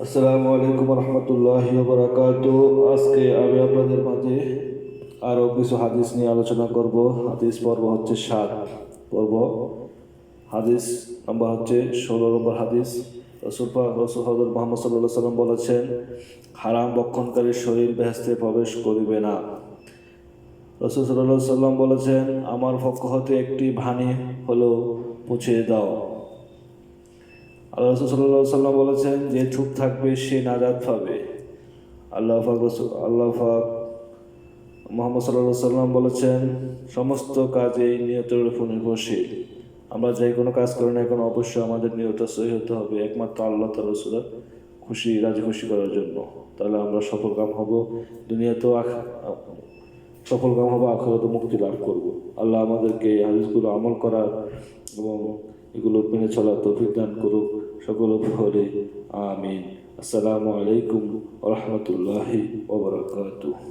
আসসালামু আলাইকুম রহমতুল্লাহি ওয়া বারাকাতুহু। আজকে আমি আপনাদের মাঝে আরও কিছু হাদিস নিয়ে আলোচনা করব। হাদিস পর্ব হচ্ছে 7 পর্ব। হাদিস নাম্বার হচ্ছে 16 নম্বর হাদিস। রসুল হযরত মুহাম্মদ সাল্লাল্লাহু আলাইহি সাল্লাম বলেছেন, হারাম ভক্ষণকারীর শরীর বেহেশতে প্রবেশ করিবে না। রসুল সাল্লাল্লাহু আলাইহি সাল্লাম বলেছেন, আমার পক্ষ হতে একটি ভানি হলো মুছে দাও। আল্লাহ রাসূল সাল্লাল্লাহু আলাইহি সাল্লাম বলেছেন, যে চুপ থাকবে সে নাজাত পাবে। আল্লাহ পাক মুহাম্মদ সাল্লাল্লাহু আলাইহি সাল্লাম বলেছেন, সমস্ত কাজেই নিয়তের উপর নির্ভরশীল। আমরা যে কোনো কাজ করি না কেন অবশ্যই আমাদের নিয়ত সহি হতে হবে একমাত্র আল্লাহ তাআলা রাসূলের রাজি খুশি করার জন্য। তাহলে আমরা সফলকাম হব, দুনিয়াতেও সফলকাম হব, আখিরাতে মুক্তি লাভ করব। আল্লাহ আমাদেরকে এই হাদিসগুলো আমল করার এবং এগুলো মেনে চলার তৌফিক দান করুক সকল উপহারে। আমিন। আসসালামু আলাইকুম ওয়া রাহমাতুল্লাহি ওয়া বারাকাতুহু।